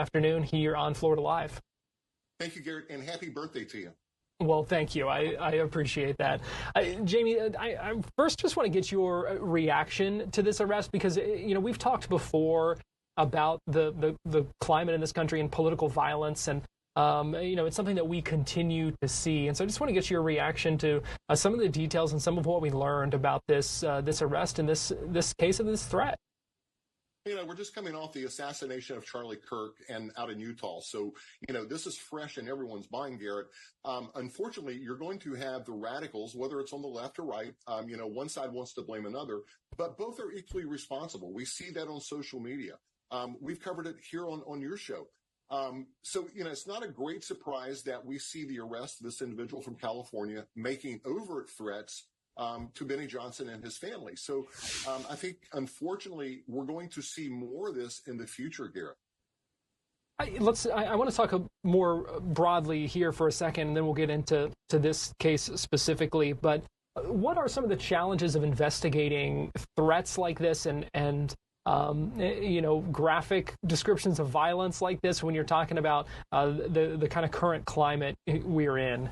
afternoon here on Florida Live. Thank you, Garrett, and happy birthday to you. Well, thank you. I appreciate that. Jamie, I first just want to get your reaction to this arrest because, we've talked before about the climate in this country and political violence, and it's something that we continue to see. And so I just want to get your reaction to some of the details and some of what we learned about this arrest and this case of this threat. We're just coming off the assassination of Charlie Kirk and out in Utah. So, this is fresh in everyone's mind, Garrett. Unfortunately, you're going to have the radicals, whether it's on the left or right. One side wants to blame another, but both are equally responsible. We see that on social media. We've covered it here on your show. So, it's not a great surprise that we see the arrest of this individual from California making overt threats to Benny Johnson and his family. So I think, unfortunately, we're going to see more of this in the future, Garrett. I want to talk more broadly here for a second, and then we'll get into this case specifically. But what are some of the challenges of investigating threats like this and graphic descriptions of violence like this when you're talking about the kind of current climate we're in?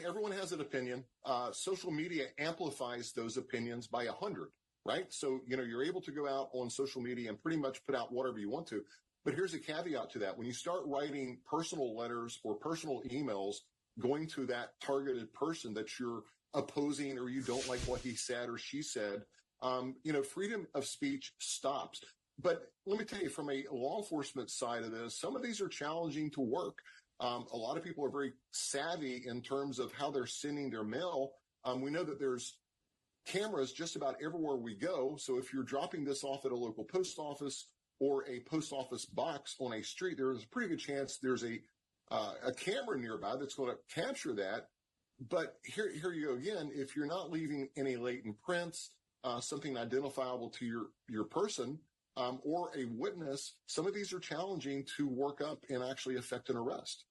Everyone has an opinion. Social media amplifies those opinions by 100, right? So, you're able to go out on social media and pretty much put out whatever you want to. But here's a caveat to that. When you start writing personal letters or personal emails going to that targeted person that you're opposing or you don't like what he said or she said, freedom of speech stops. But let me tell you, from a law enforcement side of this, some of these are challenging to work. A lot of people are very savvy in terms of how they're sending their mail. We know that there's cameras just about everywhere we go. So if you're dropping this off at a local post office or a post office box on a street, there's a pretty good chance there's a camera nearby that's going to capture that. But here you go again. If you're not leaving any latent prints, something identifiable to your person, or a witness, some of these are challenging to work up and actually affect an arrest.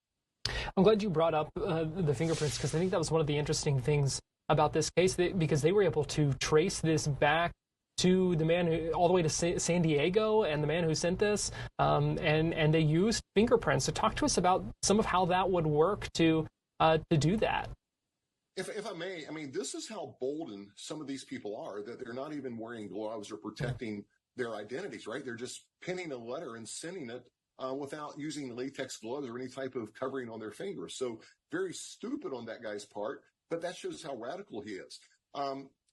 I'm glad you brought up the fingerprints, because I think that was one of the interesting things about this case, because they were able to trace this back to the man who, all the way to San Diego, and the man who sent this, and they used fingerprints. So talk to us about some of how that would work to do that. If I may, this is how bolden some of these people are, that they're not even wearing gloves or protecting their identities, right? They're just pinning a letter and sending it without using latex gloves or any type of covering on their fingers. So very stupid on that guy's part, but that shows how radical he is.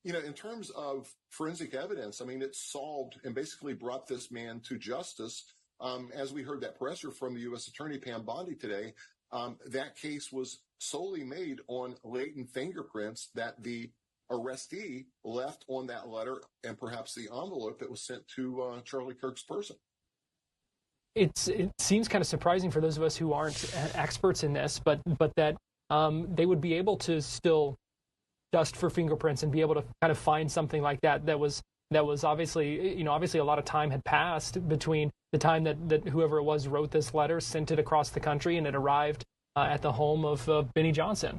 In terms of forensic evidence, it solved and basically brought this man to justice. As we heard that presser from the U.S. Attorney Pam Bondi today, that case was solely made on latent fingerprints that the arrestee left on that letter and perhaps the envelope that was sent to Charlie Kirk's person. It seems kind of surprising for those of us who aren't experts in this, but that they would be able to still dust for fingerprints and be able to kind of find something like that was obviously a lot of time had passed between the time that whoever it was wrote this letter, sent it across the country, and it arrived at the home of Benny Johnson.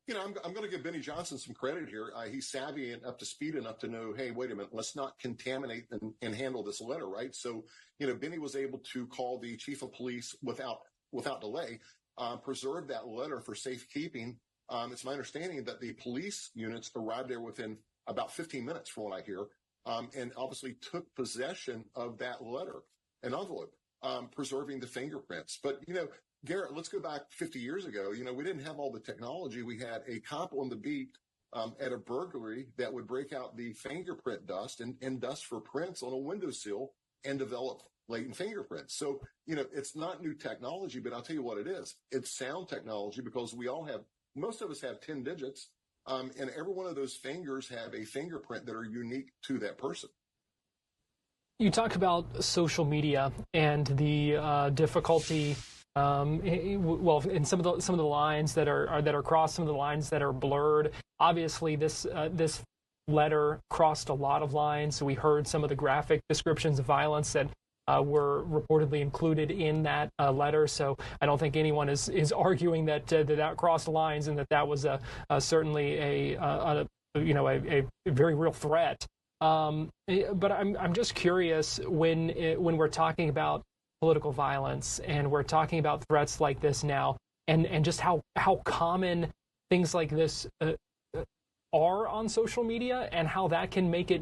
I'm going to give Benny Johnson some credit here. He's savvy and up to speed enough to know, hey, wait a minute, let's not contaminate and handle this letter, right? So, Benny was able to call the chief of police without delay, preserve that letter for safekeeping. It's my understanding that the police units arrived there within about 15 minutes, from what I hear, and obviously took possession of that letter, an envelope, preserving the fingerprints. But, Garrett, let's go back 50 years ago. We didn't have all the technology. We had a cop on the beat at a burglary that would break out the fingerprint dust and dust for prints on a windowsill and develop latent fingerprints. So, it's not new technology, but I'll tell you what it is. It's sound technology, because most of us have 10 digits, and every one of those fingers have a fingerprint that are unique to that person. You talk about social media and the difficulty. In some of the lines that are crossed, some of the lines that are blurred. Obviously, this letter crossed a lot of lines. So we heard some of the graphic descriptions of violence that were reportedly included in that letter. So I don't think anyone is arguing that crossed lines, and that was certainly a very real threat. But I'm just curious when we're talking about political violence, and we're talking about threats like this now, and just how common things like this are on social media, and how that can make it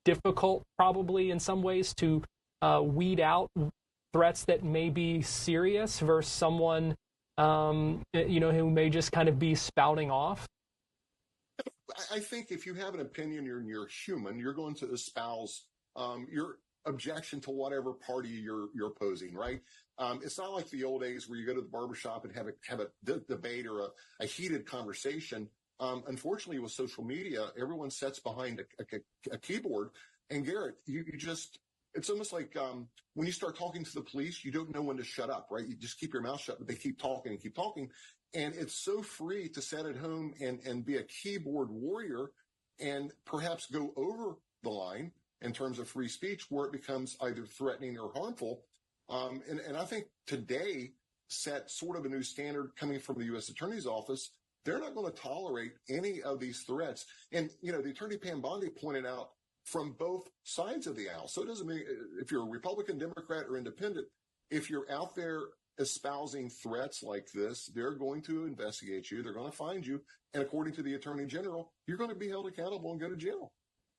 difficult, probably in some ways, to weed out threats that may be serious versus someone who may just kind of be spouting off? I think if you have an opinion, you're human, you're going to espouse your objection to whatever party you're opposing, right? It's not like the old days where you go to the barbershop and have a debate or a heated conversation. Unfortunately, with social media, everyone sits behind a keyboard. And Garrett, you just, it's almost like when you start talking to the police, you don't know when to shut up, right? You just keep your mouth shut, but they keep talking and keep talking. And it's so free to sit at home and be a keyboard warrior and perhaps go over the line in terms of free speech where it becomes either threatening or harmful. And I think today set sort of a new standard coming from the U.S. Attorney's Office. They're not going to tolerate any of these threats. And, the Attorney Pam Bondi pointed out from both sides of the aisle. So it doesn't mean if you're a Republican, Democrat, or independent, if you're out there espousing threats like this, they're going to investigate you. They're going to find you. And according to the Attorney General, you're going to be held accountable and go to jail.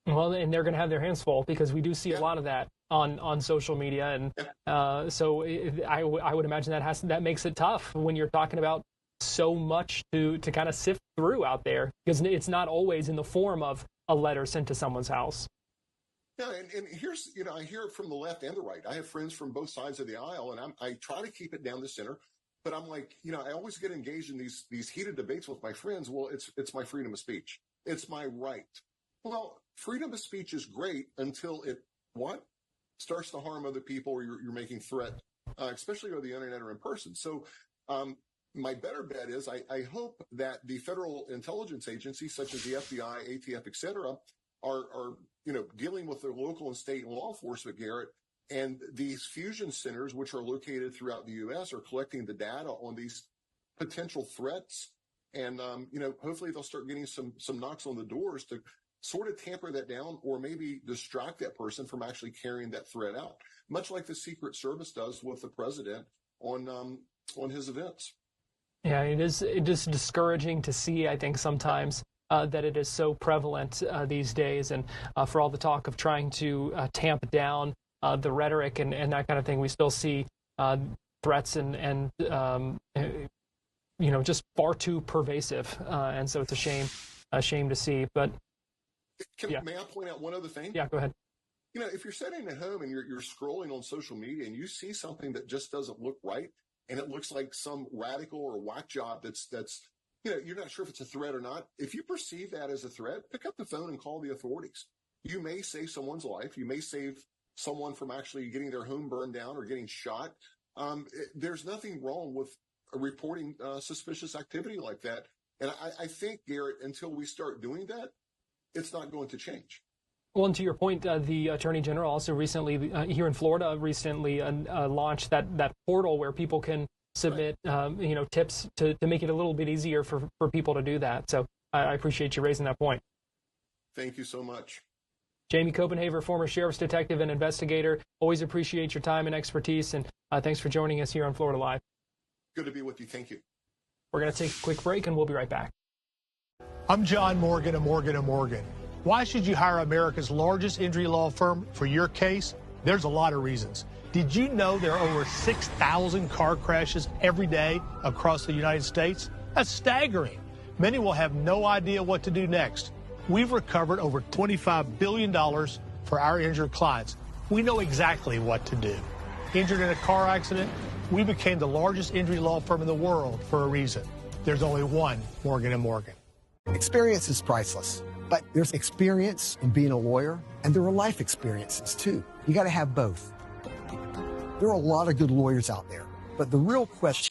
Well, and they're going to have their hands full because we do see a lot of that on social media. And so I would imagine that makes it tough when you're talking about so much to kind of sift through out there, because it's not always in the form of a letter sent to someone's house. Yeah, and here's, I hear it from the left and the right. I have friends from both sides of the aisle, and I try to keep it down the center. But I'm like, I always get engaged in these heated debates with my friends. Well, it's my freedom of speech. It's my right. Well, freedom of speech is great until it starts to harm other people, or you're making threat, especially over the internet or in person. So my better bet is I hope that the federal intelligence agencies such as the FBI, ATF, et cetera, are dealing with their local and state law enforcement, Garrett, and these fusion centers, which are located throughout the U.S., are collecting the data on these potential threats. And, hopefully they'll start getting some knocks on the doors to sort of tamper that down, or maybe distract that person from actually carrying that threat out, much like the Secret Service does with the president on his events. Yeah, it is discouraging to see, I think, sometimes that it is so prevalent these days. And for all the talk of trying to tamp down the rhetoric and that kind of thing, we still see threats and just far too pervasive. And so it's a shame to see. But may I point out one other thing? Yeah, go ahead. If you're sitting at home and you're scrolling on social media and you see something that just doesn't look right, and it looks like some radical or whack job that's you're not sure if it's a threat or not. If you perceive that as a threat, pick up the phone and call the authorities. You may save someone's life. You may save someone from actually getting their home burned down or getting shot. There's nothing wrong with reporting suspicious activity like that. And I think, Garrett, until we start doing that, it's not going to change. Well, and to your point, the Attorney General also recently, here in Florida, launched that portal where people can submit, tips to make it a little bit easier for people to do that. So I appreciate you raising that point. Thank you so much. Jamie Copenhaver, former sheriff's detective and investigator. Always appreciate your time and expertise, and thanks for joining us here on Florida Live. Good to be with you. Thank you. We're going to take a quick break, and we'll be right back. I'm John Morgan of Morgan & Morgan. Why should you hire America's largest injury law firm for your case? There's a lot of reasons. Did you know there are over 6,000 car crashes every day across the United States? That's staggering. Many will have no idea what to do next. We've recovered over $25 billion for our injured clients. We know exactly what to do. Injured in a car accident? We became the largest injury law firm in the world for a reason. There's only one Morgan & Morgan. Experience is priceless, but there's experience in being a lawyer, and there are life experiences, too. You got to have both. There are a lot of good lawyers out there, but the real question